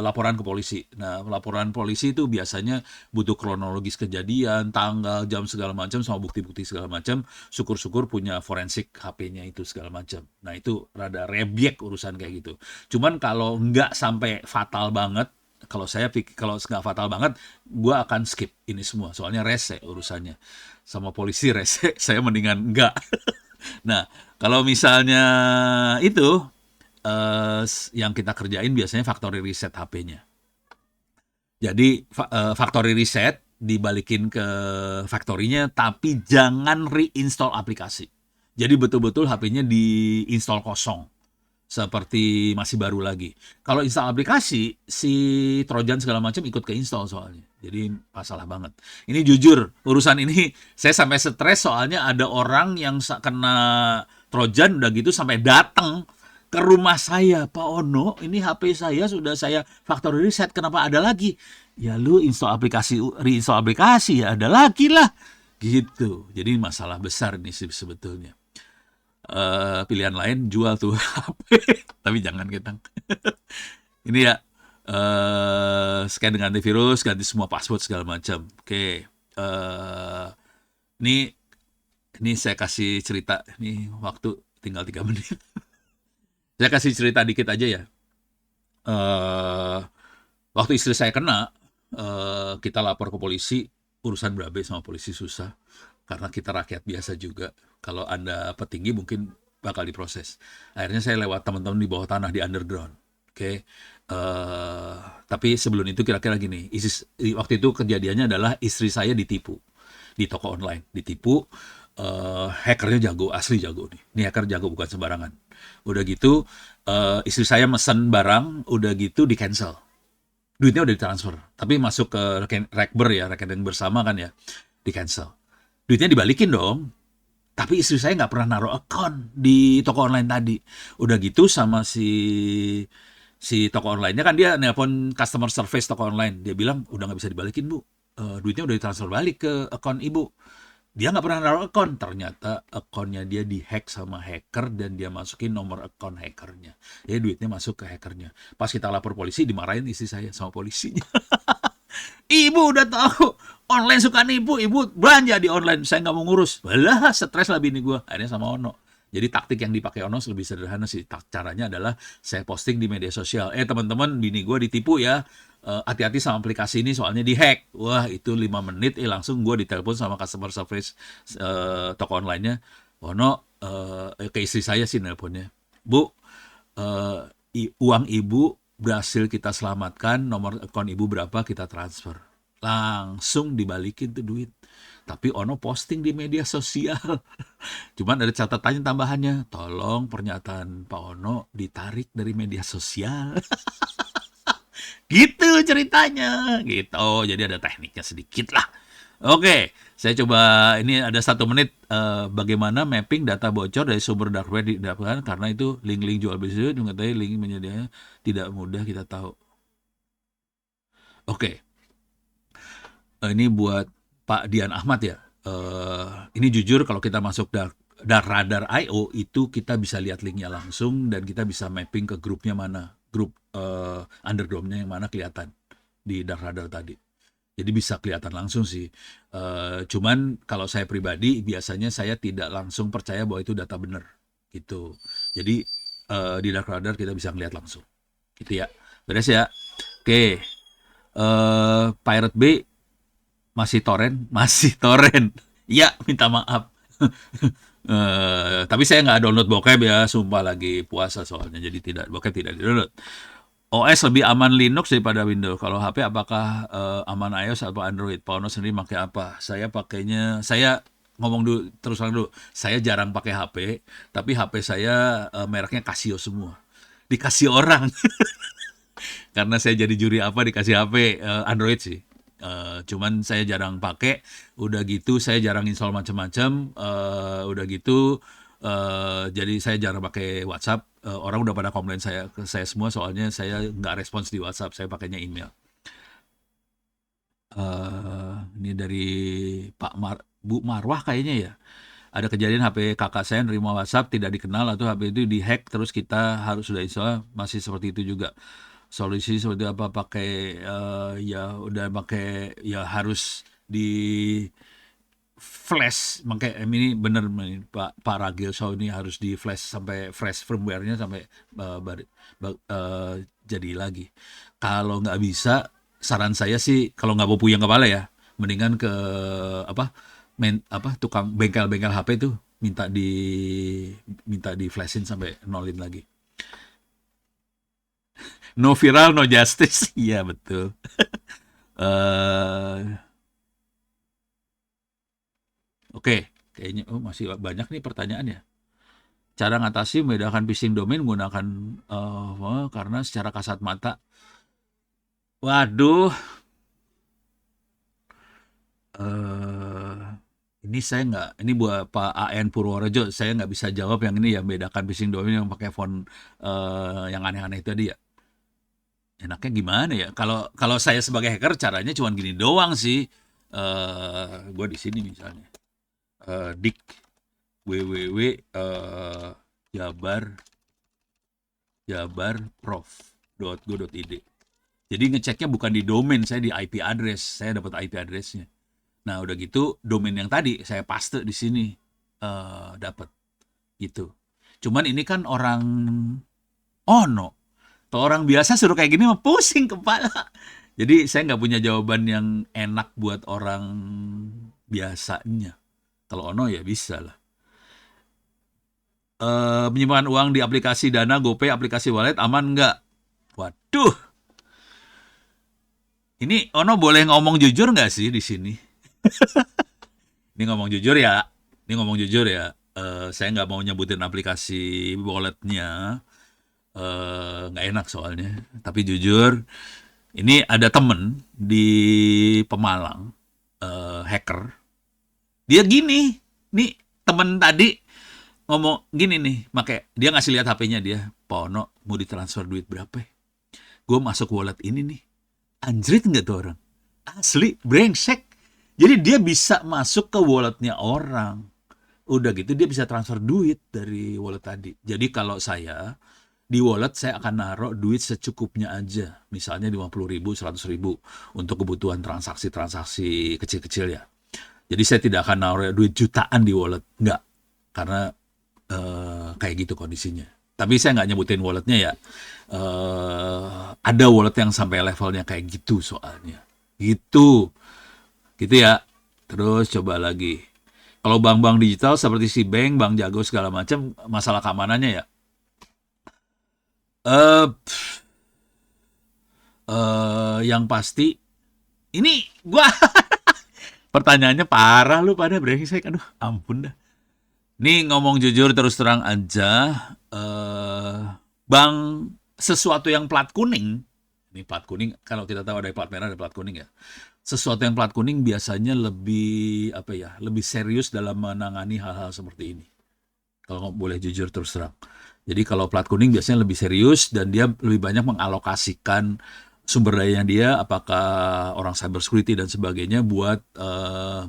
laporan ke polisi. Nah, laporan polisi itu biasanya butuh kronologis kejadian, tanggal, jam segala macam, sama bukti-bukti segala macam. Syukur-syukur punya forensik HP-nya itu segala macam. Nah, itu rada rebyek urusan kayak gitu. Cuman kalau nggak sampai fatal banget, kalau saya pikir kalau nggak fatal banget, gua akan skip ini semua. Soalnya rese urusannya. Sama polisi rese, saya mendingan nggak. Nah, kalau misalnya itu yang kita kerjain biasanya factory reset HP-nya. Jadi factory reset dibalikin ke factory-nya, tapi jangan reinstall aplikasi. Jadi betul-betul HP-nya diinstal kosong, seperti masih baru lagi. Kalau install aplikasi, si Trojan segala macam ikut ke install soalnya. Jadi masalah banget. Ini jujur, urusan ini saya sampai stres soalnya ada orang yang kena Trojan udah gitu sampai datang ke rumah saya, Pak Ono, ini HP saya sudah saya factory reset, kenapa ada lagi? Ya lu install aplikasi, reinstall aplikasi ya ada lagi lah. Gitu. Jadi masalah besar nih sebetulnya. Pilihan lain jual tuh HP, tapi jangan kita. Ini ya scan dengan antivirus, ganti semua password segala macam. Oke. Ini saya kasih cerita. Ini waktu tinggal 3 menit. Saya kasih cerita dikit aja ya. Waktu istri saya kena, kita lapor ke polisi, urusan berabe sama polisi susah. Karena kita rakyat biasa juga. Kalau Anda petinggi mungkin bakal diproses. Akhirnya saya lewat teman-teman di bawah tanah, di underground. Oke. Tapi sebelum itu kira-kira gini, waktu itu kejadiannya adalah istri saya ditipu di toko online. Ditipu, hackernya jago, asli jago nih. Ini hacker jago, bukan sembarangan. Udah gitu, istri saya mesen barang, udah gitu di cancel. Duitnya udah ditransfer, tapi masuk ke Rekber ya, rekening bersama kan ya, di cancel. Duitnya dibalikin dong, tapi istri saya nggak pernah naruh account di toko online tadi. Udah gitu sama si toko online-nya kan dia nelpon customer service toko online. Dia bilang, udah nggak bisa dibalikin bu, duitnya udah ditransfer balik ke account ibu. Dia nggak pernah naruh account. Ternyata account-nya dia dihack sama hacker dan dia masukin nomor account hackernya. Jadi duitnya masuk ke hackernya. Pas kita lapor polisi, dimarahin istri saya sama polisinya. Ibu udah tahu online suka nipu, ibu belanja di online, saya nggak mau ngurus. Walah, stres lah bini gue. Akhirnya sama Ono. Jadi taktik yang dipakai Ono lebih sederhana sih. Caranya adalah saya posting di media sosial. Teman-teman, bini gue ditipu ya. Hati-hati sama aplikasi ini soalnya dihack. Wah, itu 5 menit langsung gue ditelepon sama customer service toko online-nya. Ono, ke istri saya sih nelponnya. Bu, uang ibu berhasil kita selamatkan, nomor akun ibu berapa kita transfer. Langsung dibalikin tuh duit. Tapi Ono posting di media sosial. Cuman ada catatannya tambahannya. Tolong pernyataan Pak Ono ditarik dari media sosial. Gitu ceritanya. Gitu. Jadi ada tekniknya sedikit lah. Oke, saya coba ini ada 1 menit bagaimana mapping data bocor dari sumber dark web didapatkan karena itu link-link jual beli itu mengetahui link menyediakannya tidak mudah kita tahu. Oke, ini buat Pak Dian Ahmad ya. Ini jujur kalau kita masuk Radar IO itu kita bisa lihat linknya langsung dan kita bisa mapping ke grupnya mana, grup underground-nya yang mana kelihatan di Radar tadi. Jadi bisa kelihatan langsung sih. Cuman kalau saya pribadi biasanya saya tidak langsung percaya bahwa itu data benar gitu. Jadi di Dark Radar kita bisa ngeliat langsung. Gitu ya. Beres ya. Oke. Pirate Bay masih torrent, Iya, minta maaf. Tapi saya nggak download bokep ya, sumpah lagi puasa soalnya. Jadi bokep tidak di-download. OS lebih aman Linux daripada Windows. Kalau HP apakah aman iOS atau Android? Pak Ono sendiri pakai apa? Saya ngomong dulu, terus terang dulu. Saya jarang pakai HP, tapi HP saya mereknya Casio semua. Dikasih orang. Karena saya jadi juri apa dikasih HP Android sih. Cuman saya jarang pakai. Udah gitu saya jarang install macam-macam. Udah gitu jadi saya jarang pakai WhatsApp. Orang udah pada komplain ke saya semua soalnya saya nggak respons di WhatsApp. Saya pakainya email. Ini dari Bu Marwah kayaknya ya. Ada kejadian HP kakak saya nerima WhatsApp tidak dikenal atau HP itu dihack terus kita harus sudah install masih seperti itu juga. Solusi seperti apa pakai ya udah pakai ya harus di flash pakai ini bener ini, Pak Ragil Show ini harus di flash sampai fresh firmware-nya sampai jadi lagi. Kalau nggak bisa saran saya sih kalau nggak mau puyeng kepala ya mendingan ke tukang bengkel-bengkel HP tuh minta di flashin sampai nolin lagi. No viral, no justice. Iya betul. Oke, kayaknya masih banyak nih pertanyaannya. Cara ngatasi membedakan phishing domain menggunakan karena secara kasat mata. Waduh. Ini saya nggak, ini buat Pak AN Purworejo, saya nggak bisa jawab yang ini ya, bedakan phishing domain yang pakai font yang aneh-aneh itu tadi ya. Enaknya gimana ya? Kalau saya sebagai hacker caranya cuma gini doang sih. Gue di sini misalnya, dik www jabarprof.go.id. Jadi ngeceknya bukan di domain, saya di IP address. Saya dapat IP addressnya. Nah, udah gitu domain yang tadi saya paste di sini dapat gitu. Cuman ini kan orang ono. Kalau orang biasa suruh kayak gini mah pusing kepala. Jadi saya nggak punya jawaban yang enak buat orang biasanya. Kalau ono ya bisa lah. Menyimpan uang di aplikasi Dana, GoPay, aplikasi wallet aman nggak? Waduh. Ini ono boleh ngomong jujur nggak sih di sini? Ini ngomong jujur ya. Saya nggak mau nyebutin aplikasi walletnya. Nggak enak soalnya. Tapi jujur, ini ada temen di Pemalang, hacker. Dia gini, nih temen tadi ngomong gini nih, dia ngasih lihat HP-nya dia, Pak Ono mau ditransfer duit berapa? Gue masuk wallet ini nih, anjrit nggak tuh orang? Asli, brengsek. Jadi dia bisa masuk ke walletnya orang. Udah gitu dia bisa transfer duit dari wallet tadi. Jadi kalau saya di wallet saya akan naruh duit secukupnya aja. Misalnya 50.000, 100.000 untuk kebutuhan transaksi-transaksi kecil-kecil ya. Jadi saya tidak akan naruh duit jutaan di wallet. Enggak. Karena kayak gitu kondisinya. Tapi saya nggak nyebutin walletnya ya. Ada wallet yang sampai levelnya kayak gitu soalnya. Gitu ya. Terus coba lagi. Kalau bank-bank digital seperti si Bank Jago segala macam, masalah keamanannya ya. Yang pasti ini gua pertanyaannya parah lu pada brengsek. Aduh, ampun dah. Nih ngomong jujur terus terang aja, bank sesuatu yang plat kuning. Ini plat kuning, kalau kita tahu ada plat merah, ada plat kuning ya. Sesuatu yang plat kuning biasanya lebih lebih serius dalam menangani hal-hal seperti ini. Kalau boleh jujur terus terang. Jadi kalau plat kuning biasanya lebih serius dan dia lebih banyak mengalokasikan sumber dayanya dia, apakah orang cyber security dan sebagainya buat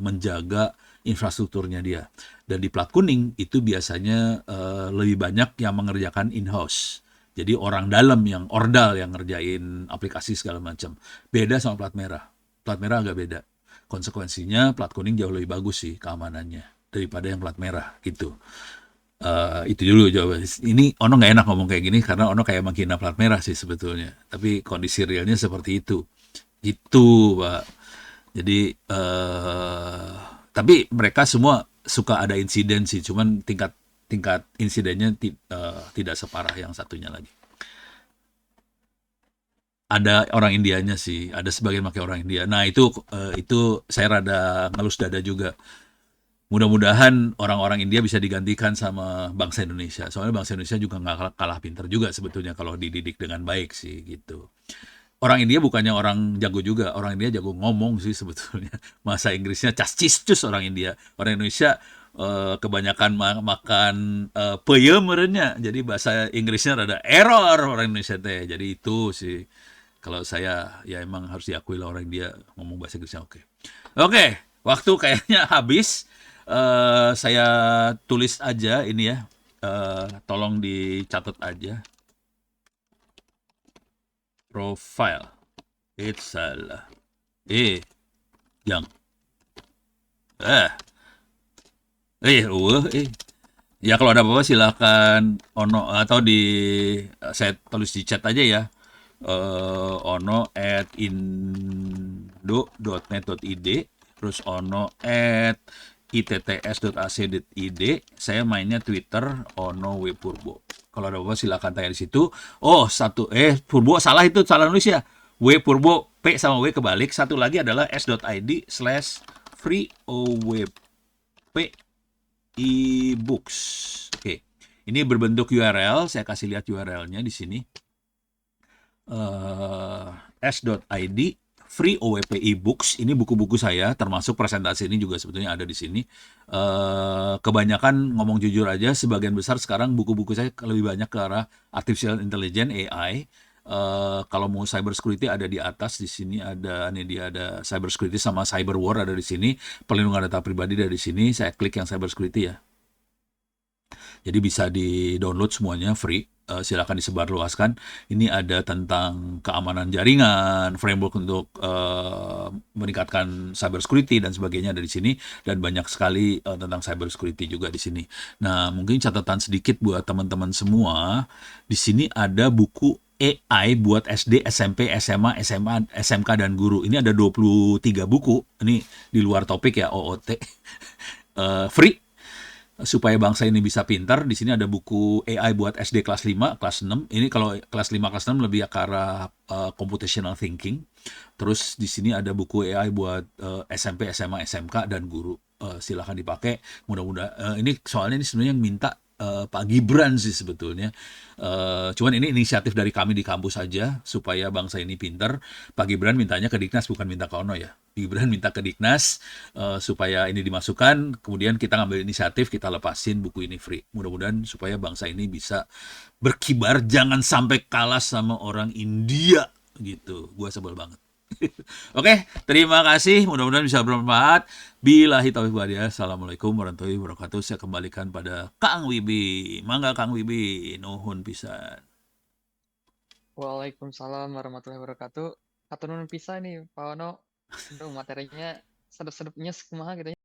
menjaga infrastrukturnya dia. Dan di plat kuning itu biasanya lebih banyak yang mengerjakan in-house. Jadi orang dalam yang ordal yang ngerjain aplikasi segala macam. Beda sama plat merah. Plat merah agak beda. Konsekuensinya plat kuning jauh lebih bagus sih keamanannya daripada yang plat merah gitu. Itu dulu jawaban. Ini Ono nggak enak ngomong kayak gini karena Ono kayak menghina plat merah sih sebetulnya. Tapi kondisi realnya seperti itu. Itu Pak. Jadi tapi mereka semua suka ada insiden sih. Cuman tingkat insidennya tidak separah yang satunya lagi. Ada orang Indianya sih, ada sebagian pakai orang India. Nah itu saya rada ngelus dada juga. Mudah-mudahan orang-orang India bisa digantikan sama bangsa Indonesia. Soalnya bangsa Indonesia juga nggak kalah pintar juga sebetulnya kalau dididik dengan baik sih gitu. orang India bukannya orang jago juga, orang India jago ngomong sih sebetulnya. Bahasa Inggrisnya cas-cis-cus orang India. Orang Indonesia kebanyakan makan peyem merenya. Jadi bahasa Inggrisnya rada error orang Indonesia teh. Jadi itu sih kalau saya ya emang harus diakui lah orang India ngomong bahasa Inggrisnya oke. Oke, waktu kayaknya habis. Saya tulis aja ini ya. Tolong dicatat aja. Profile. It's salah. Yang. Eh. Ya kalau ada apa-apa silakan Ono atau saya tulis di chat aja ya. ono@indo.net.id terus ono@itts.ac.id. Saya mainnya Twitter Ono W Purbo. Kalau ada apa-apa silakan tanya di situ. Oh, Purbo salah itu, salah nulis ya. W Purbo, P sama W kebalik. Satu lagi adalah s.id/freeowp ebooks. Oke. Ini berbentuk URL, saya kasih lihat URL-nya di sini. S.id free OWP ebooks. Ini buku-buku saya, termasuk presentasi ini juga sebetulnya ada di sini. Kebanyakan ngomong jujur aja, sebagian besar sekarang buku-buku saya lebih banyak ke arah artificial intelligence AI. Kalau mau cyber security ada di atas, di sini ada cyber security sama cyber war ada di sini, perlindungan data pribadi dari sini. Saya klik yang cyber security ya. Jadi bisa di-download semuanya free. Silakan disebarluaskan. Ini ada tentang keamanan jaringan, framework untuk meningkatkan cyber security dan sebagainya ada di sini, dan banyak sekali tentang cyber security juga di sini. Nah, mungkin catatan sedikit buat teman-teman semua. Di sini ada buku AI buat SD, SMP, SMA, SMK dan guru. Ini ada 23 buku. Ini di luar topik ya, OOT. Free supaya bangsa ini bisa pintar. Di sini ada buku AI buat SD kelas 5, kelas 6. Ini kalau kelas 5, kelas 6 lebih ke arah computational thinking. Terus di sini ada buku AI buat SMP, SMA, SMK dan guru. Silahkan dipakai. Mudah-mudahan ini soalnya ini sebenarnya yang minta Pak Gibran sih sebetulnya. Cuman ini inisiatif dari kami di kampus saja supaya bangsa ini pintar. Pak Gibran mintanya ke Diknas, bukan minta ke Ono ya. Gibran minta ke Diknas supaya ini dimasukkan, kemudian kita ngambil inisiatif, kita lepasin buku ini free. Mudah-mudahan supaya bangsa ini bisa berkibar, jangan sampai kalah sama orang India gitu. Gua sebel banget. Oke, terima kasih. Mudah-mudahan bisa bermanfaat. Billahi taufiq wal hidayah. Assalamualaikum warahmatullahi wabarakatuh. Saya kembalikan pada Kang Wibi. Mangga Kang Wibi, nuhun pisan. Waalaikumsalam warahmatullahi wabarakatuh. Hatur nuhun pisan nih Pak Ono. Aduh, materinya sedep-sedepnya kumaha gitu ya.